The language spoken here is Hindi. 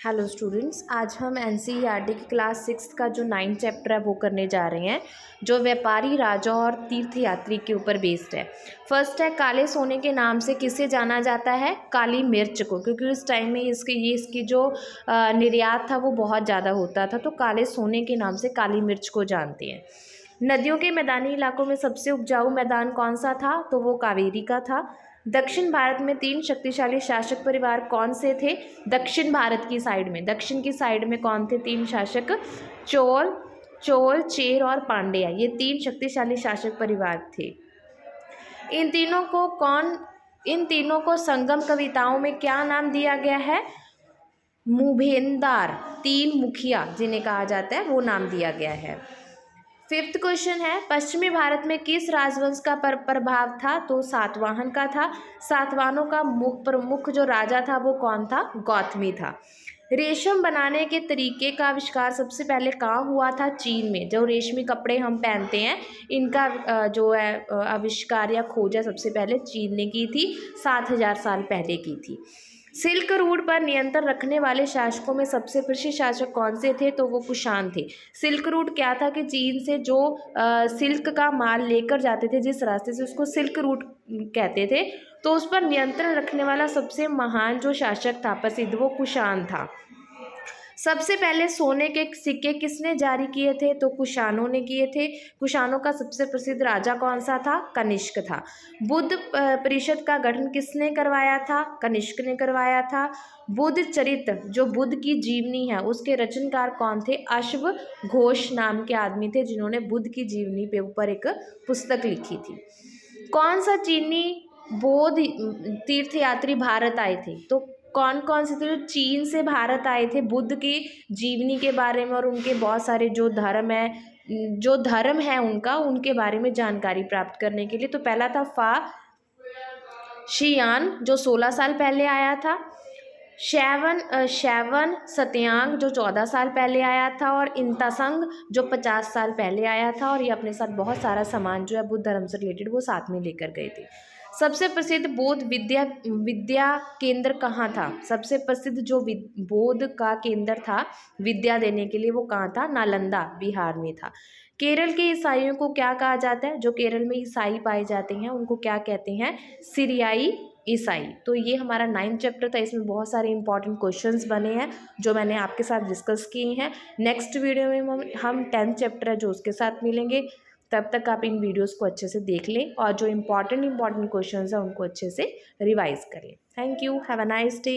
हेलो स्टूडेंट्स, आज हम एनसीईआरटी की क्लास 6 का जो 9 चैप्टर है वो करने जा रहे हैं, जो व्यापारी राजा और तीर्थयात्री के ऊपर बेस्ड है। फर्स्ट है, काले सोने के नाम से किसे जाना जाता है? काली मिर्च को, क्योंकि उस टाइम में इसकी जो निर्यात था वो बहुत ज़्यादा होता था, तो काले सोने के नाम से काली मिर्च को जानते हैं। नदियों के मैदानी इलाकों में सबसे उपजाऊ मैदान कौन सा था? तो वो कावेरी का था। दक्षिण भारत में 3 शक्तिशाली शासक परिवार कौन से थे? दक्षिण भारत की साइड में, दक्षिण की साइड में कौन थे 3 शासक? चोल, चेर और पांड्या, ये 3 शक्तिशाली शासक परिवार थे। इन तीनों को संगम कविताओं में क्या नाम दिया गया है? मुभेंदार, 3 मुखिया जिन्हें कहा जाता है वो नाम दिया गया है। 5th क्वेश्चन है, पश्चिमी भारत में किस राजवंश का प्रभाव था? तो सातवाहन का था। सातवाहनों का प्रमुख जो राजा था वो कौन था? गौतमी था। रेशम बनाने के तरीके का आविष्कार सबसे पहले कहाँ हुआ था? चीन में। जो रेशमी कपड़े हम पहनते हैं, इनका जो है आविष्कार या खोज सबसे पहले चीन ने की थी, 7000 साल पहले की थी। सिल्क रूट पर नियंत्रण रखने वाले शासकों में सबसे प्रसिद्ध शासक कौन से थे? तो वो कुषाण थे। सिल्क रूट क्या था कि चीन से जो सिल्क का माल लेकर जाते थे जिस रास्ते से, उसको सिल्क रूट कहते थे। तो उस पर नियंत्रण रखने वाला सबसे महान जो शासक था प्रसिद्ध, वो कुषाण था। सबसे पहले सोने के सिक्के किसने जारी किए थे? तो कुषाणों ने किए थे। कुषाणों का सबसे प्रसिद्ध राजा कौन सा था? कनिष्क था। बुद्ध परिषद का गठन किसने करवाया था? कनिष्क ने करवाया था। बुद्ध चरित्र, जो बुद्ध की जीवनी है, उसके रचनकार कौन थे? अश्व घोष नाम के आदमी थे, जिन्होंने बुद्ध की जीवनी पे ऊपर एक पुस्तक लिखी थी। कौन सा चीनी बौद्ध तीर्थयात्री भारत आए थे? तो कौन कौन से थे जो चीन से भारत आए थे बुद्ध की जीवनी के बारे में और उनके बहुत सारे जो धर्म है उनका, उनके बारे में जानकारी प्राप्त करने के लिए? तो पहला था फा शियान, जो 16 साल पहले आया था। शैवन सत्यांग, जो 14 साल पहले आया था। और इंतासंग, जो 50 साल पहले आया था। और ये अपने साथ बहुत सारा सामान जो है बुद्ध धर्म से रिलेटेड वो साथ में लेकर गए थे। सबसे प्रसिद्ध बौद्ध विद्या केंद्र कहाँ था? सबसे प्रसिद्ध जो बौद्ध का केंद्र था विद्या देने के लिए, वो कहाँ था? नालंदा, बिहार में था। केरल के ईसाइयों को क्या कहा जाता है? जो केरल में ईसाई पाए जाते हैं उनको क्या कहते हैं? सीरियाई ईसाई। तो ये हमारा 9th चैप्टर था, इसमें बहुत सारे इंपॉर्टेंट क्वेश्चंस बने हैं जो मैंने आपके साथ डिस्कस किए हैं। नेक्स्ट वीडियो में हम 10th चैप्टर है जो उसके साथ मिलेंगे। तब तक आप इन वीडियोस को अच्छे से देख लें और जो इंपॉर्टेंट क्वेश्चंस हैं उनको अच्छे से रिवाइज कर लें। Thank you, have a nice day.